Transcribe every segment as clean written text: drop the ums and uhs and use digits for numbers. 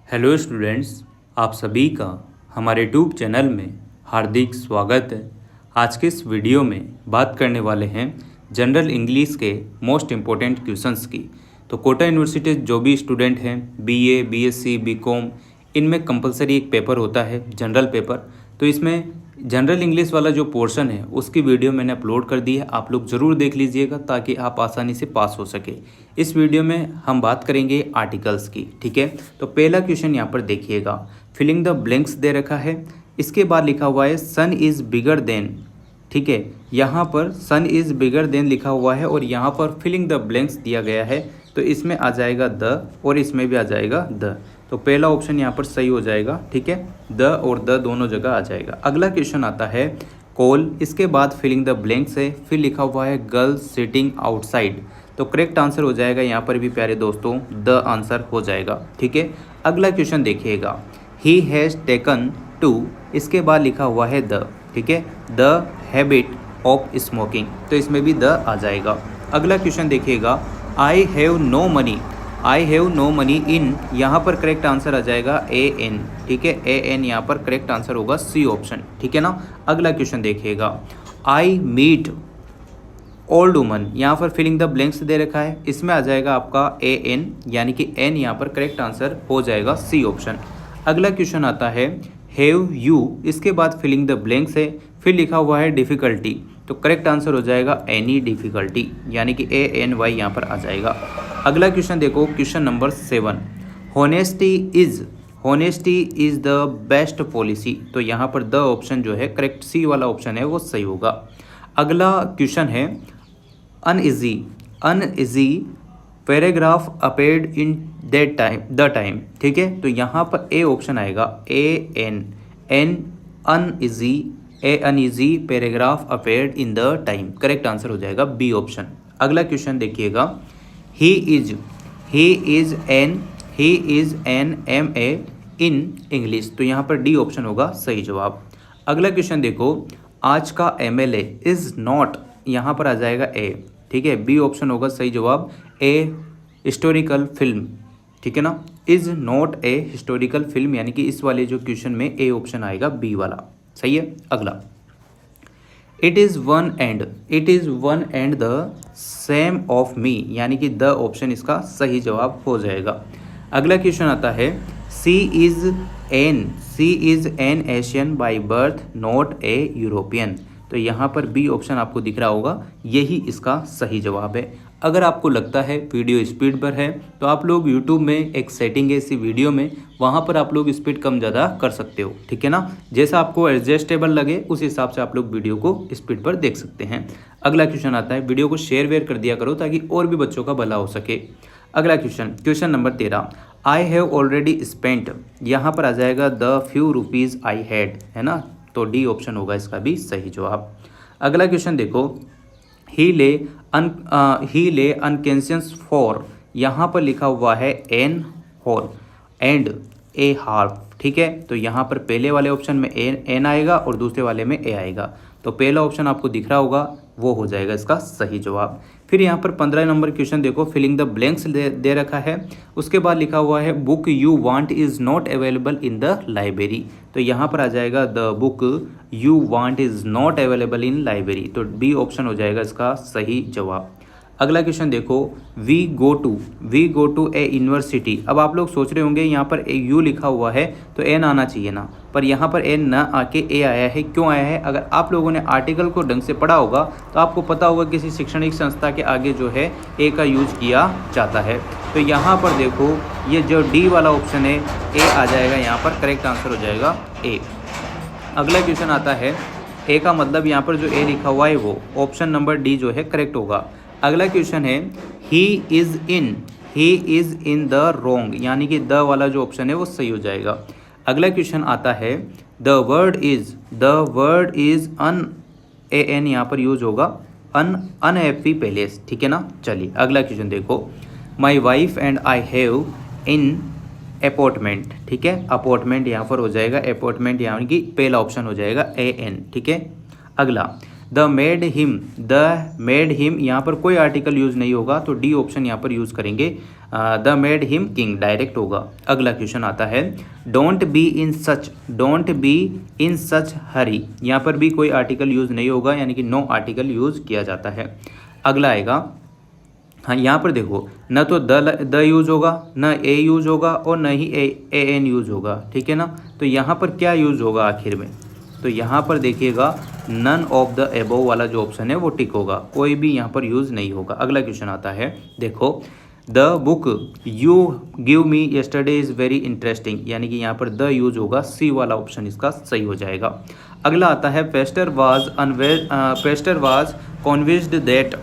Hello students, आप सभी का हमारे यूट्यूब चैनल में हार्दिक स्वागत है। आज के इस वीडियो में बात करने वाले हैं जनरल इंग्लिश के मोस्ट इम्पोर्टेंट क्वेश्चंस की। तो कोटा यूनिवर्सिटी जो भी स्टूडेंट हैं बीए, बीएससी, बीकॉम, इनमें कंपलसरी एक पेपर होता है जनरल पेपर। तो इसमें जनरल इंग्लिश वाला जो पोर्शन है उसकी वीडियो मैंने अपलोड कर दी है, आप लोग ज़रूर देख लीजिएगा ताकि आप आसानी से पास हो सके। इस वीडियो में हम बात करेंगे आर्टिकल्स की, ठीक है। तो पहला क्वेश्चन यहाँ पर देखिएगा, फिलिंग द ब्लैंक्स दे रखा है, इसके बाद लिखा हुआ है सन इज़ बिगर देन, ठीक है। यहाँ पर सन इज़ बिगर देन लिखा हुआ है और यहाँ पर फिलिंग द ब्लैंक्स दिया गया है, तो इसमें आ जाएगा द और इसमें भी आ जाएगा द। तो पहला ऑप्शन यहाँ पर सही हो जाएगा, ठीक है। द और द दोनों जगह आ जाएगा। अगला क्वेश्चन आता है कॉल, इसके बाद फिलिंग द ब्लैंक्स है, फिर लिखा हुआ है गर्ल सिटिंग आउटसाइड। तो करेक्ट आंसर हो जाएगा यहाँ पर भी प्यारे दोस्तों द आंसर हो जाएगा, ठीक है। अगला क्वेश्चन देखिएगा, ही हैज़ टेकन टू, इसके बाद लिखा हुआ है द, ठीक है, द हैबिट ऑफ स्मोकिंग, तो इसमें भी द आ जाएगा। अगला क्वेश्चन देखिएगा, I have no money, I have no money in, यहाँ पर करेक्ट आंसर आ जाएगा ए एन, ठीक है। ए एन यहाँ पर करेक्ट आंसर होगा सी ऑप्शन, ठीक है ना। अगला क्वेश्चन देखिएगा, आई मीट ओल्ड वुमन, यहाँ पर फिलिंग द ब्लैंक्स दे रखा है, इसमें आ जाएगा आपका ए एन, यानी कि एन यहाँ पर करेक्ट आंसर हो जाएगा सी ऑप्शन। अगला क्वेश्चन आता है हैव यू, इसके बाद फिलिंग द ब्लैंक्स है, फिर लिखा हुआ है डिफ़िकल्टी, तो करेक्ट आंसर हो जाएगा एनी डिफ़िकल्टी, यानी कि ए एन वाई यहाँ पर आ जाएगा। अगला क्वेश्चन देखो, question number 7, honesty is the best policy, तो यहाँ पर द ऑप्शन जो है करेक्ट सी वाला ऑप्शन है वो सही होगा। अगला क्वेश्चन है uneasy paragraph appeared in that time the time, ठीक है। तो यहाँ पर ए ऑप्शन आएगा A an uneasy paragraph appeared in the time, correct answer हो जाएगा बी ऑप्शन। अगला क्वेश्चन देखिएगा, he is an MA in English, तो यहाँ पर डी ऑप्शन होगा सही जवाब। अगला क्वेश्चन देखो, आज का MLA इज़ नॉट, यहाँ पर आ जाएगा ए, ठीक है, बी ऑप्शन होगा सही जवाब। ए हिस्टोरिकल फिल्म, ठीक है ना, is not a historical film, यानी कि इस वाले जो क्वेश्चन में ए ऑप्शन आएगा बी वाला, सही है। अगला, it is one and the same of me, यानी कि द ऑप्शन इसका सही जवाब हो जाएगा। अगला क्वेश्चन आता है she is an Asian by birth not a European, तो यहाँ पर बी ऑप्शन आपको दिख रहा होगा, यही इसका सही जवाब है। अगर आपको लगता है वीडियो स्पीड पर है तो आप लोग यूट्यूब में एक सेटिंग है इसी वीडियो में, वहाँ पर आप लोग स्पीड कम ज़्यादा कर सकते हो, ठीक है ना। जैसा आपको एडजस्टेबल लगे उस हिसाब से आप लोग वीडियो को स्पीड पर देख सकते हैं। अगला क्वेश्चन आता है, वीडियो को शेयर वेयर कर दिया करो ताकि और भी बच्चों का भला हो सके। अगला question number 13, I have already spent, यहाँ पर आ जाएगा the few rupees I had, है ना, तो डी ऑप्शन होगा इसका भी सही जवाब। अगला क्वेश्चन देखो, ही ले अनकॉन्शियस फॉर, यहाँ पर लिखा हुआ है an hour and a harp, ठीक है। तो यहाँ पर पहले वाले ऑप्शन में एन आएगा और दूसरे वाले में ए आएगा, तो पहला ऑप्शन आपको दिख रहा होगा वो हो जाएगा इसका सही जवाब। फिर यहाँ पर 15 नंबर क्वेश्चन देखो, फिलिंग द ब्लैंक्स दे रखा है, उसके बाद लिखा हुआ है book you want is not available in the library, तो यहाँ पर आ जाएगा the book you want is not available in library, तो बी ऑप्शन हो जाएगा इसका सही जवाब। अगला क्वेश्चन देखो, we go to a university, अब आप लोग सोच रहे होंगे यहाँ पर ए यू लिखा हुआ है तो एन आना चाहिए ना, पर यहाँ पर एन ना आके ए आया है, क्यों आया है? अगर आप लोगों ने आर्टिकल को ढंग से पढ़ा होगा तो आपको पता होगा किसी शैक्षणिक संस्था के आगे जो है ए का यूज किया जाता है। तो यहाँ पर देखो ये जो डी वाला ऑप्शन है ए आ जाएगा, यहाँ पर करेक्ट आंसर हो जाएगा ए। अगला क्वेश्चन आता है, ए का मतलब यहाँ पर जो ए लिखा हुआ है वो ऑप्शन नंबर डी जो है करेक्ट होगा। अगला क्वेश्चन है he is in the wrong, यानी कि द वाला जो ऑप्शन है वो सही हो जाएगा। अगला क्वेश्चन आता है the word is un, a an यहाँ पर यूज होगा, अनहैप्पी पैलेस, ठीक है ना। चलिए अगला क्वेश्चन देखो, my wife and I have in apartment, ठीक है, अपार्टमेंट यहाँ पर हो जाएगा अपार्टमेंट, यानी कि पहला ऑप्शन हो जाएगा ए एन, ठीक है। अगला, द मेड हिम यहाँ पर कोई आर्टिकल यूज़ नहीं होगा, तो डी ऑप्शन यहाँ पर यूज़ करेंगे। The made him king direct होगा। अगला क्वेश्चन आता है डोंट बी इन सच हरी, यहाँ पर भी कोई आर्टिकल यूज़ नहीं होगा, यानी कि नो आर्टिकल यूज़ किया जाता है। अगला आएगा, हाँ यहाँ पर देखो न तो द यूज होगा, न ए यूज होगा और न ही ए एन यूज होगा, ठीक है ना। तो यहाँ पर क्या यूज होगा आखिर में, तो यहाँ पर देखिएगा नन ऑफ द एबोव वाला जो ऑप्शन है वो टिक होगा, कोई भी यहाँ पर यूज नहीं होगा। अगला क्वेश्चन आता है, देखो the book you give me yesterday is very interesting, यानी कि यहाँ पर द यूज होगा, सी वाला ऑप्शन इसका सही हो जाएगा। अगला आता है पेस्टर वाज कॉन्विंस्ड दैट,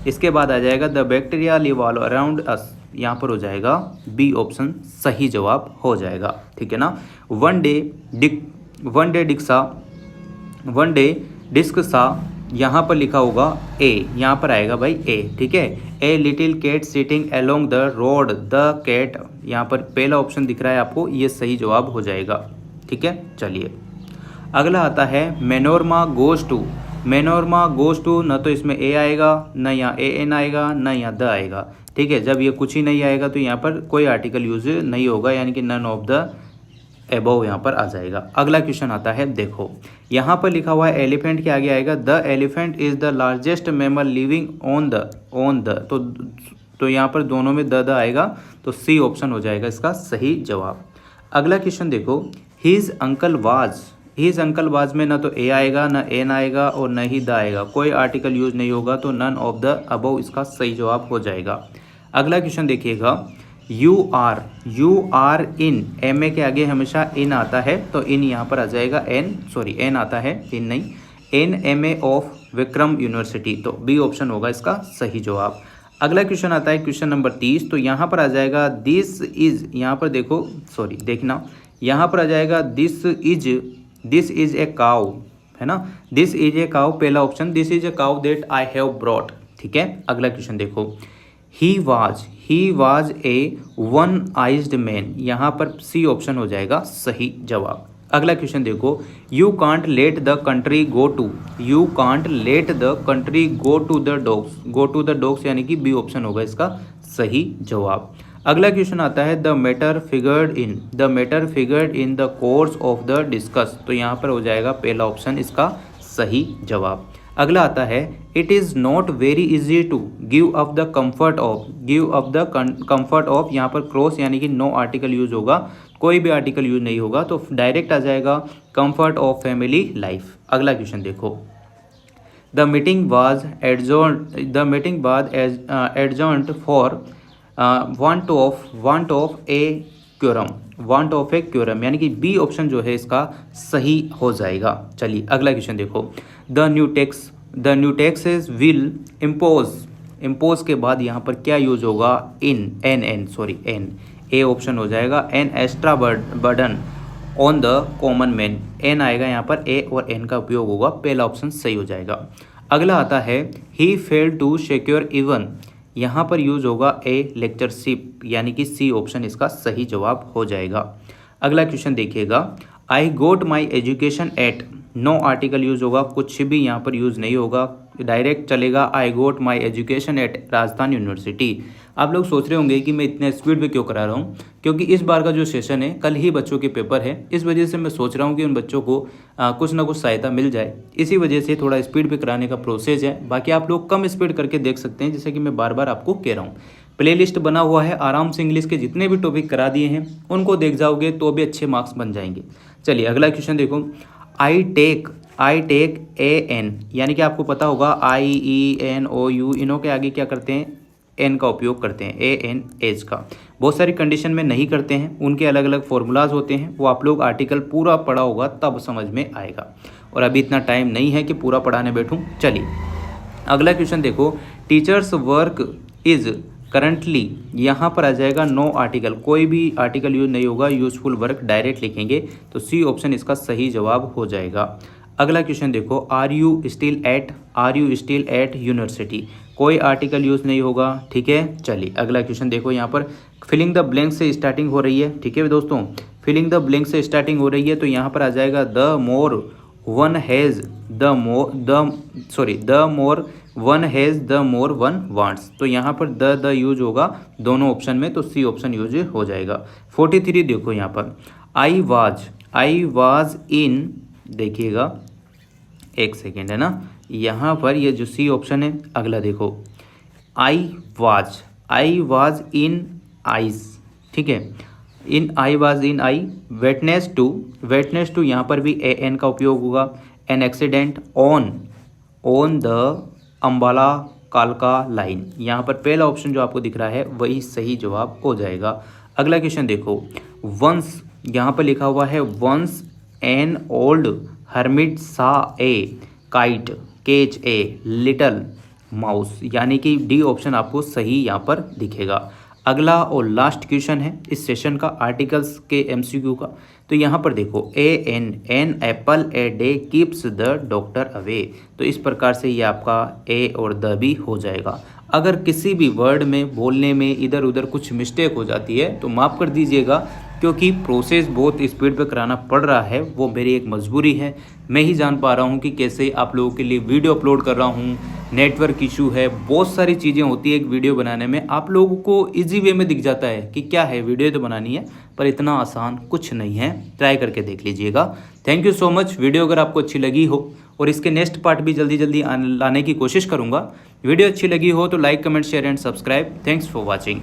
इसके बाद आ जाएगा the bacteria live all around us, यहाँ पर हो जाएगा बी ऑप्शन सही जवाब हो जाएगा, ठीक है ना। वन डे डिस्क सा, यहाँ पर लिखा होगा ए, यहाँ पर आएगा भाई ए, ठीक है। A little cat sitting along the road, the cat, यहाँ पर पहला ऑप्शन दिख रहा है आपको, ये सही जवाब हो जाएगा, ठीक है। चलिए अगला आता है मेनोरमा गोज टू, न तो इसमें ए आएगा, न यहाँ ए एन आएगा, न यहाँ द आएगा, ठीक है। जब ये कुछ ही नहीं आएगा तो यहाँ पर कोई आर्टिकल यूज नहीं होगा, यानी कि नन ऑफ द एबोव यहाँ पर आ जाएगा। अगला क्वेश्चन आता है, देखो यहाँ पर लिखा हुआ है एलिफेंट के आगे आएगा the elephant is the largest mammal living on the, तो यहाँ पर दोनों में द आएगा, तो सी ऑप्शन हो जाएगा इसका सही जवाब। अगला क्वेश्चन देखो, हिज अंकल वाज में न तो ए आएगा, न एन आएगा और न ही द आएगा, कोई आर्टिकल यूज नहीं होगा, तो नन ऑफ द अबव इसका सही जवाब हो जाएगा। अगला क्वेश्चन देखिएगा, U R N, M A K आगे हमेशा इन आता है, तो इन यहाँ पर आ जाएगा एन आता है, इन नहीं, an M A of Vikram university, तो बी ऑप्शन होगा इसका सही जवाब। अगला क्वेश्चन आता है क्वेश्चन नंबर 30, तो यहाँ पर आ जाएगा दिस इज, यहाँ पर देखो देखना, यहाँ पर आ जाएगा दिस इज ए काउ, है ना, दिस इज ए काउ पहला option, this is a cow that I have brought, ठीक है। अगला क्वेश्चन देखो, he was a one eyed man, यहाँ पर सी ऑप्शन हो जाएगा सही जवाब। अगला क्वेश्चन देखो, you can't let the country go to the dogs, यानी कि बी ऑप्शन होगा इसका सही जवाब। अगला क्वेश्चन आता है the matter figured in the course of the discuss, तो यहाँ पर हो जाएगा पहला ऑप्शन इसका सही जवाब। अगला आता है it is not very easy to give up the comfort of, यहाँ पर क्रॉस, यानी कि नो आर्टिकल यूज होगा, कोई भी आर्टिकल यूज नहीं होगा, तो डायरेक्ट आ जाएगा कंफर्ट ऑफ फैमिली लाइफ। अगला क्वेश्चन देखो, the meeting was adjourned for want of a quorum, यानी कि बी ऑप्शन जो है इसका सही हो जाएगा। चलिए अगला क्वेश्चन देखो, the new tax will impose के बाद यहाँ पर क्या यूज होगा, एन, ए ऑप्शन हो जाएगा, an extra burden on the common man, an आएगा यहाँ पर, ए और एन का उपयोग होगा, पहला ऑप्शन सही हो जाएगा। अगला आता है he failed to secure even, यहाँ पर यूज होगा ए लेक्चरशिप, यानी कि सी ऑप्शन इसका सही जवाब हो जाएगा। अगला क्वेश्चन देखिएगा, I got my education at, no article use होगा, कुछ भी यहाँ पर यूज नहीं होगा, डायरेक्ट चलेगा I got my education at Rajasthan University. आप लोग सोच रहे होंगे कि मैं इतने स्पीड में क्यों करा रहा हूँ, क्योंकि इस बार का जो सेशन है कल ही बच्चों के पेपर है, इस वजह से मैं सोच रहा हूँ कि उन बच्चों को कुछ ना कुछ सहायता मिल जाए, इसी वजह से थोड़ा स्पीड पे कराने का प्रोसेस है। बाकी आप लोग कम स्पीड करके देख सकते हैं, जैसे कि मैं बार बार आपको कह रहा हूँ। प्लेलिस्ट बना हुआ है, आराम से इंग्लिश के जितने भी टॉपिक करा दिए हैं उनको देख जाओगे तो भी अच्छे मार्क्स बन जाएंगे। चलिए अगला क्वेश्चन देखो, आई टेक ए एन, यानी कि आपको पता होगा आई ई एन ओ यू, इनों के आगे क्या करते हैं, एन का उपयोग करते हैं, ए एन एज का। बहुत सारी कंडीशन में नहीं करते हैं, उनके अलग अलग फॉर्मूलाज होते हैं, वो आप लोग आर्टिकल पूरा पढ़ा होगा तब समझ में आएगा, और अभी इतना टाइम नहीं है कि पूरा पढ़ाने बैठूं। चलिए अगला क्वेश्चन देखो, टीचर्स वर्क इज करंटली, यहाँ पर आ जाएगा नो आर्टिकल, कोई भी आर्टिकल यूज नहीं होगा, यूजफुल वर्क डायरेक्ट लिखेंगे, तो सी ऑप्शन इसका सही जवाब हो जाएगा। अगला क्वेश्चन देखो, are you still at university, कोई आर्टिकल यूज नहीं होगा, ठीक है। चलिए अगला क्वेश्चन देखो, यहाँ पर फिलिंग द ब्लैंक से स्टार्टिंग हो रही है, ठीक है दोस्तों, फिलिंग द ब्लैंक से स्टार्टिंग हो रही है, तो यहाँ पर आ जाएगा the more one has the more one has the more one wants. तो यहाँ पर द यूज होगा दोनों ऑप्शन में, तो सी ऑप्शन यूज हो जाएगा। 43 देखो यहाँ पर आई वाज इन, देखिएगा एक सेकेंड है ना, यहाँ पर ये जो सी ऑप्शन है, अगला देखो आई वाज इन आइज, ठीक है, इन I was in I. वेटनेस to यहाँ पर भी ए एन का उपयोग होगा। An accident on the Ambala कालका लाइन, यहाँ पर पहला ऑप्शन जो आपको दिख रहा है वही सही जवाब हो जाएगा। अगला क्वेश्चन देखो वंस, यहाँ पर लिखा हुआ है वंस एन ओल्ड हर्मिट सा ए काइट केच ए लिटल माउस, यानी कि डी ऑप्शन आपको सही यहाँ पर दिखेगा। अगला और लास्ट क्वेश्चन है इस सेशन का, आर्टिकल्स के एमसीक्यू का। तो यहाँ पर देखो an apple a day keeps the doctor away, तो इस प्रकार से ये आपका ए और द भी हो जाएगा। अगर किसी भी वर्ड में बोलने में इधर उधर कुछ मिस्टेक हो जाती है तो माफ़ कर दीजिएगा, क्योंकि प्रोसेस बहुत स्पीड पे कराना पड़ रहा है, वो मेरी एक मजबूरी है। मैं ही जान पा रहा हूँ कि कैसे आप लोगों के लिए वीडियो अपलोड कर रहा हूँ, नेटवर्क इशू है, बहुत सारी चीज़ें होती है एक वीडियो बनाने में। आप लोगों को इजी वे में दिख जाता है कि क्या है, वीडियो तो बनानी है, पर इतना आसान कुछ नहीं है। ट्राई करके देख लीजिएगा। Thank you so much. Video अगर आपको अच्छी लगी हो, और इसके नेक्स्ट पार्ट भी जल्दी जल्दी लाने की कोशिश करूँगा। वीडियो अच्छी लगी हो तो like comment share and subscribe. Thanks for watching.